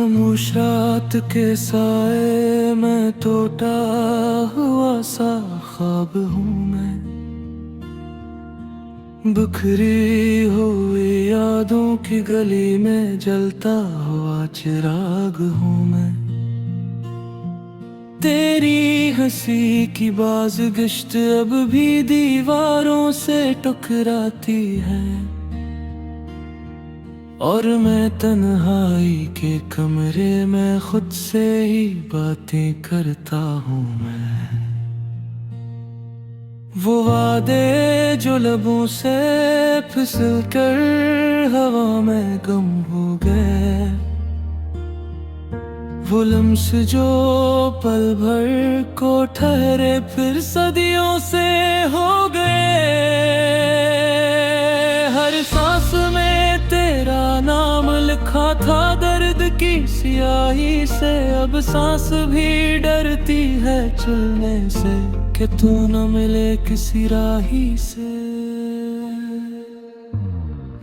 खामोश रात के साए में टूटा हुआ सा ख्वाब हूँ मैं। बिखरी हुई यादों की गली में जलता हुआ चिराग हूँ मैं। तेरी हंसी की बाज़गिश्त अब भी दीवारों से टकराती है, और मैं तन्हाई के कमरे में खुद से ही बातें करता हूँ मैं। वो वादे जो लबों से फिसल कर हवा में गुम हो गए, वो लम्स जो पल भर को ठहरे फिर सदियों से हो गए। हर सांस में तेरा नाम लिखा था दर्द की स्याही से, अब सांस भी डरती है चलने से कि तू न मिले किसी राही से।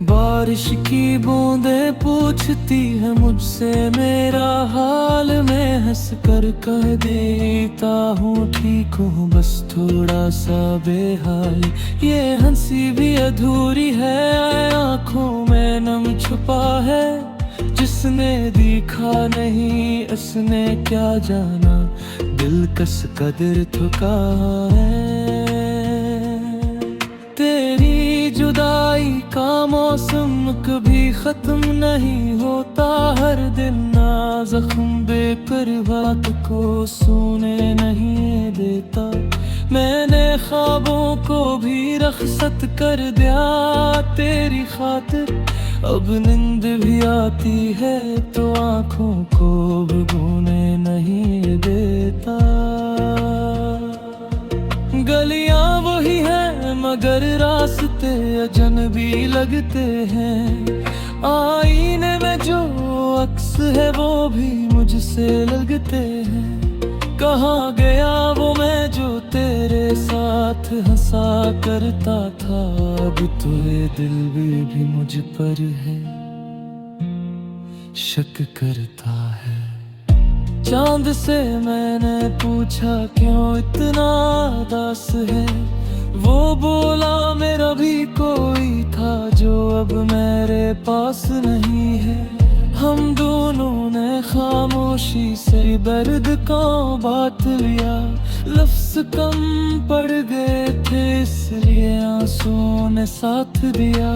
बारिश की बूंदें पूछती है मुझसे मेरा हाल, मैं हंस कर कह देता हूँ ठीक हूँ बस थोड़ा सा बेहाल। ये हंसी भी अधूरी है, आँखों में नम छुपा है, जिसने देखा नहीं उसने क्या जाना, दिलकश कदर थका है। तेरी जुदाई का मौसम कभी खत्म नहीं होता, हर दिन ना जख्म बेपरवाह को सोने नहीं देता। मैंने ख्वाबों को भी रखसत कर दिया तेरी खातिर, अब नींद भी आती है तो आँखों को भूलने नहीं देता। गलियां वही हैं मगर रास्ते अजनबी लगते हैं, आईने में जो अक्स है वो भी मुझसे लगते हैं। कहाँ गया वो मैं जो तेरे साथ हंसा करता था, अब तो ये दिल भी मुझ पर है शक करता है। चांद से मैंने पूछा क्यों इतना उदास है, वो बोला मेरा भी कोई था जो अब मेरे पास नहीं है। हम दोनों ने खामोशी से दर्द का बात लिया, लफ्ज कम पड़ गए थे इसलिए आंसुओं ने साथ दिया।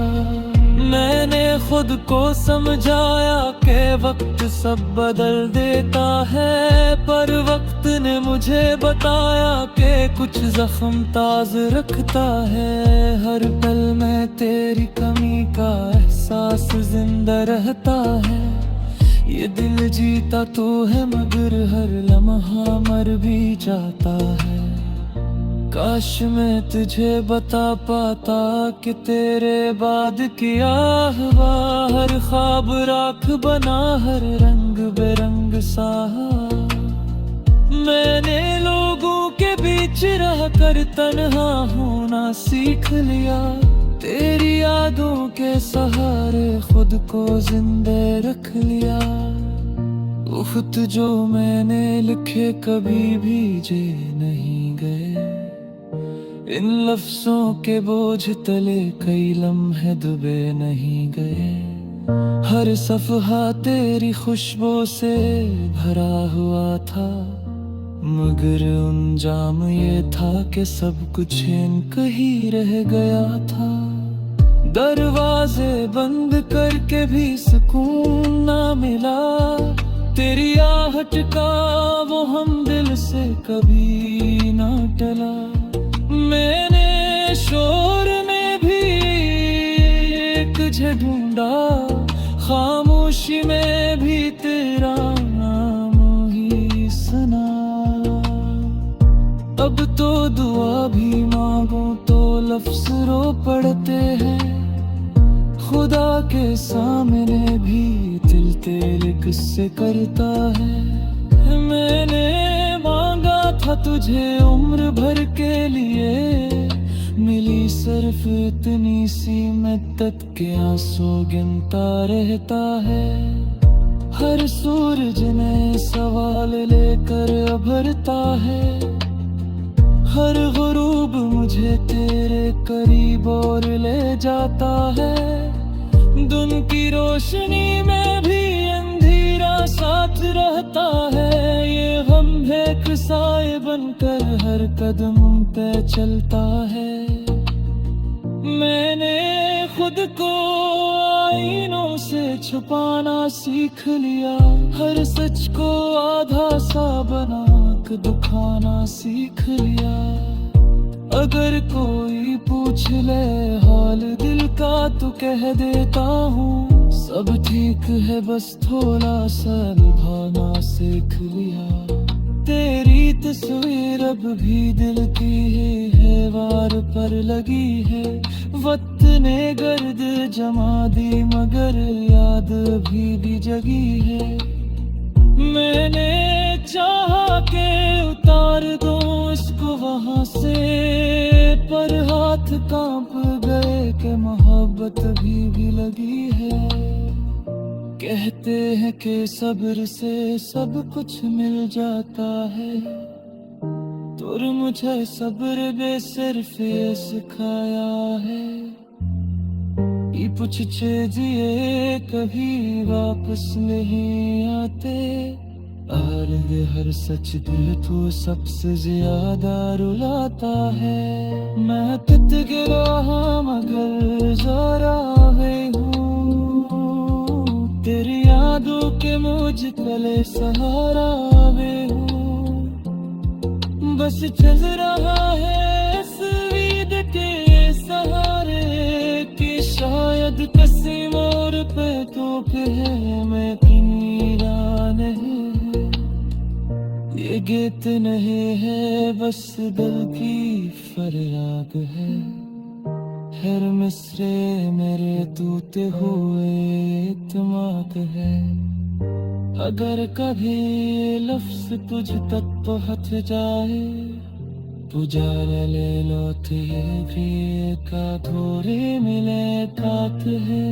मैंने खुद को समझाया कि वक्त सब बदल देता है, पर वक्त ने मुझे बताया कि कुछ जख्म ताज रखता है। हर पल में तेरी कमी का एहसास जिंदा रहता है, ये दिल जीता तो है मगर हर लम्हा मर भी जाता है। काश मैं तुझे बता पाता कि तेरे बाद की आहवा, हर ख्वाब राख बना हर रंग बेरंग सा। मैंने लोगों के बीच रह कर तन्हा होना सीख लिया, तेरी यादों के सहारे खुद को जिंदे रख लिया। वो खत जो मैंने लिखे कभी भीजे नहीं गए, इन लफ्जों के बोझ तले कई लम्हे डूबे नहीं गए। हर सफ़हा तेरी खुशबू से भरा हुआ था, मगर अंजाम ये था कि सब कुछ इनका ही रह गया था। दरवाजे बंद करके भी सुकून ना मिला, तेरी आहट का वो हम दिल से कभी ना टला। मैंने शोर में भी एक ढूंढा, खामोशी में भी तेरा नाम ही सुना। अब तो दुआ भी मांगो तो लफ्ज रो पड़ते हैं, खुदा के सामने भी दिल तेरे किस्से करता है। मैंने मांगा था तुझे उम्र भर के लिए, मिली सिर्फ इतनी सी मद्दत के आंसू गिनता रहता है। हर सूरज नए सवाल लेकर उभरता है, हर गुरूब मुझे तेरे करीब और ले जाता है। दिन की रोशनी में भी अंधेरा साथ रहता है, ये हम एक साए बनकर हर कदम पे चलता है। मैंने खुद को आईनों से छुपाना सीख लिया, हर सच को आधा सा बना के दिखाना सीख लिया। अगर कोई पूछ ले हाल दिल का तो कह देता हूँ, सब ठीक है बस थोड़ा सा निभाना सीख लिया। तेरी तस्वीर अब भी दिल की ही है, वार पर लगी है। वक्त ने गर्द जमा दी मगर याद भी जगी है। मैंने चाहा के उतार दूं इसको वहां से, पर हाथ कांप गए कि मोहब्बत भी लगी है। कहते हैं कि सब्र से सब कुछ मिल जाता है, तुर मुझे सब्र बेसिर्फ ये सिखाया है। ये पूछ जिए कभी वापस नहीं आते, हर सच दिल तो सबसे ज्यादा रुलाता है। मैं कित गिरा मगर जरा हूँ, तेरी यादों के मुझ कले सहारा हूँ। बस चल रहा है स्वीद के सहारे कि शायद किसी मोड़ पे तो है मैं किनारा नहीं। ये गीत नहीं है बस दिल की फरियाद है, हर मिसरे मेरे टूटे हुए इत्मीनान है। अगर कभी लफ्ज तुझ तक पहुंच जाए, पुजारा ले लौटे भी एक अधूरी मुलाकात है।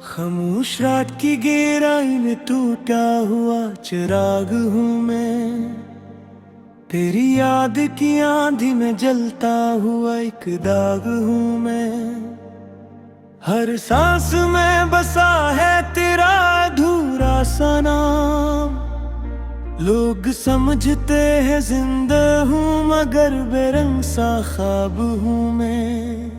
खामोश रात की गहराई में टूटा हुआ चिराग हूँ मैं, तेरी याद की आंधी में जलता हुआ एक दाग हूँ मैं। हर सांस में बसा है तेरा अधूरा सा नाम, लोग समझते हैं जिंदा हूँ मगर बेरंग सा ख्वाब हूँ मैं।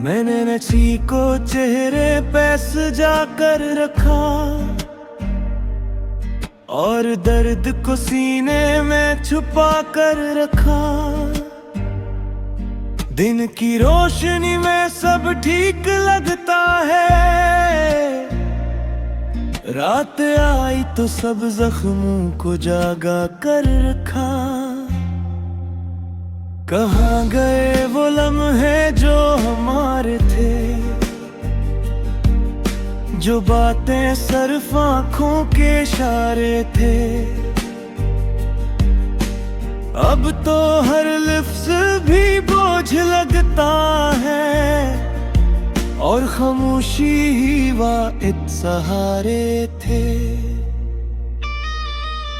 मैंने नची को चेहरे पे सजा कर रखा और दर्द को सीने में छुपा कर रखा। दिन की रोशनी में सब ठीक लगता है, रात आई तो सब जख्मों को जागा कर रखा। कहाँ गए वो लम्हे जो हमारे थे, जो बातें सिर्फ आँखों के इशारे थे। अब तो हर लफ्ज़ भी बोझ लगता है और खामोशी ही वाहिद सहारे थे।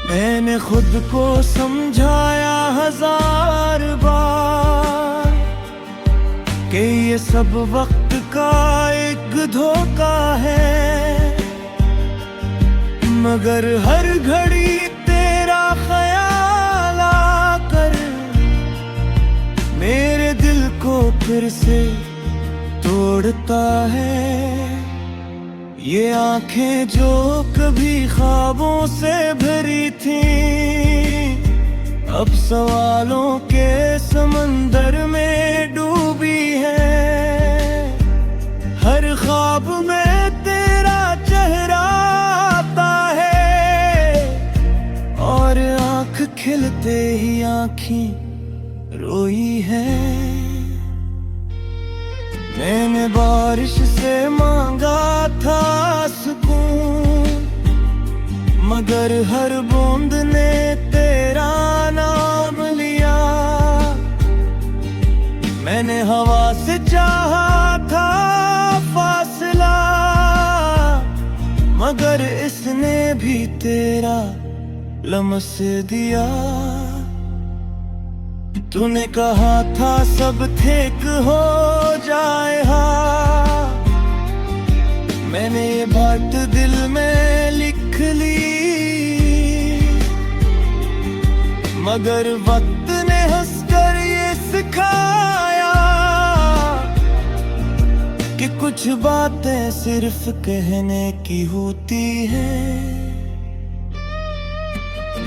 मैंने खुद को समझाया हजार बार कि ये सब वक्त का एक धोखा है, मगर हर घड़ी तेरा ख्याल आकर मेरे दिल को फिर से तोड़ता है। ये आंखें जो कभी ख्वाबों से भरी थीं, अब सवालों के समंदर में डूबी है। हर ख्वाब में तेरा चेहरा आता है और आंख खिलते ही आँखें रोई है। मैंने हर बूंद ने तेरा नाम लिया। मैंने हवा से चाहा था फासला, मगर इसने भी तेरा लमस दिया। तूने कहा था सब ठीक हो जाए, हाँ मैंने ये बात दिल में लिख ली। मगर वक्त ने हंसकर ये सिखाया कि कुछ बातें सिर्फ कहने की होती हैं।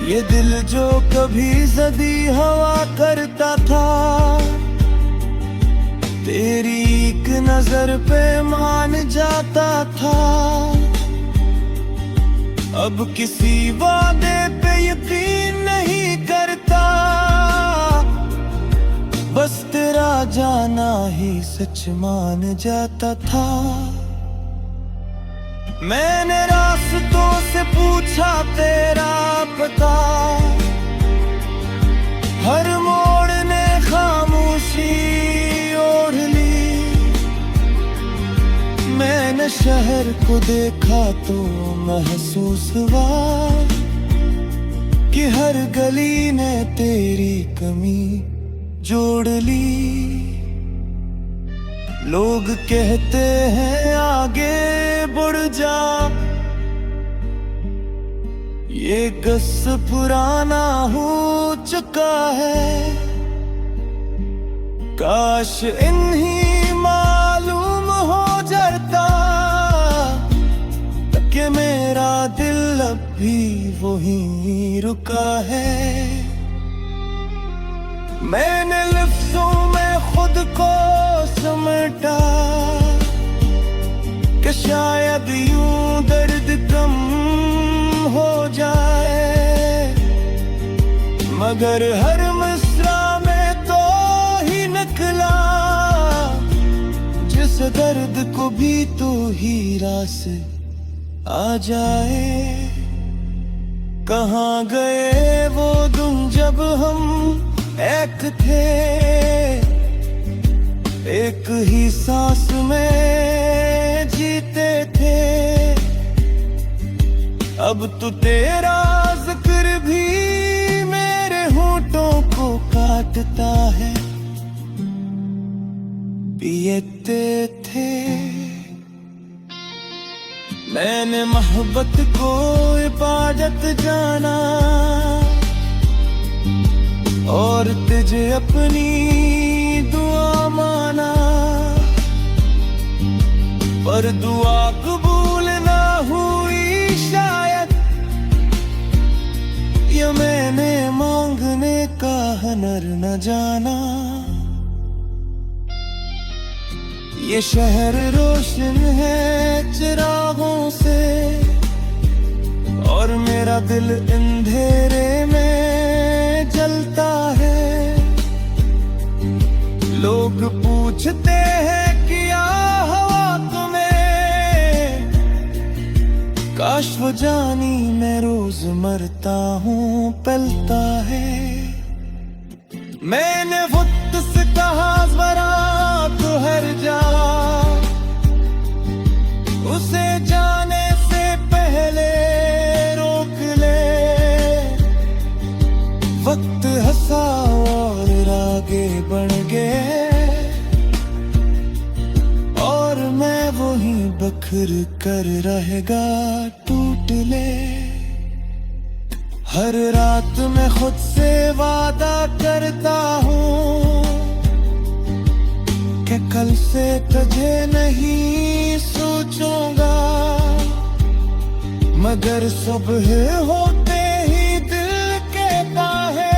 ये दिल जो कभी ज़दी हवा करता था, तेरी एक नजर पे मान जाता था। अब किसी वादे पे यकीन नहीं करता, बस तेरा जाना ही सच मान जाता था। मैंने रास्तों से पूछा तेरा पता, हर मोड़ ने खामोशी ओढ़ ली। मैंने शहर को देखा तो महसूस हुआ कि हर गली ने तेरी कमी जोड़ ली। लोग कहते हैं आगे बढ़ जा, ये गस पुराना हो चुका है। काश इन्हीं मालूम हो जाता कि मेरा दिल अब भी वहीं रुका है। मैंने लफ्जों में खुद को समेटा कि शायद यूं दर्द कम हो जाए, मगर हर मिसरा में तो ही निकला जिस दर्द को भी तो ही रास आ जाए। कहाँ गए वो दिन जब हम एक थे, एक ही सांस में जीते थे। अब तो तेरा जिक्र भी मेरे होठों को काटता है। पीते थे मैंने मोहब्बत को इबादत जाना, और तुझे अपनी दुआ माना। पर दुआ कबूल ना हुई शायद, या मैंने मांगने का हुनर न जाना। ये शहर रोशन है चिरागों से, और मेरा दिल अंधेरे में जलता है। लोग पूछते हैं क्या हवा तुम्हें, काश वो जानी मैं रोज मरता हूँ पलता है। मैंने वक्त से कहा जरा तो हर जा, उसे जाने से पहले रोक ले। वक्त हंसा और आगे बढ़ गए, और मैं वहीं बखर कर रहेगा टूट ले। हर रात मैं खुद से वादा करता हूँ कि कल से तुझे नहीं सोचूंगा, मगर सुबह होते ही दिल कहता है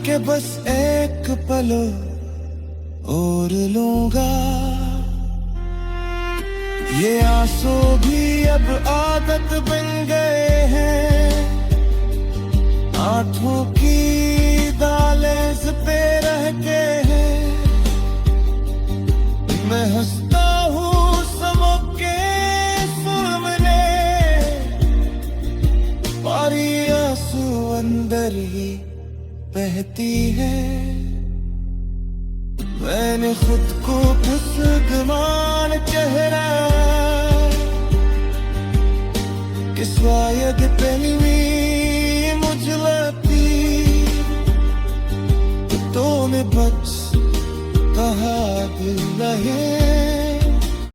कि बस एक पल और लूंगा। ये आंसू भी अब आदत बन गए हैं, आंखों की दालें पे रह के हैं। मैं हंसता हूँ सबके सामने, बहती है। मैंने खुद को पुसगमान चेहरा कि स्वायद पेनवी मुझलती तो में बच कहा दिल रहे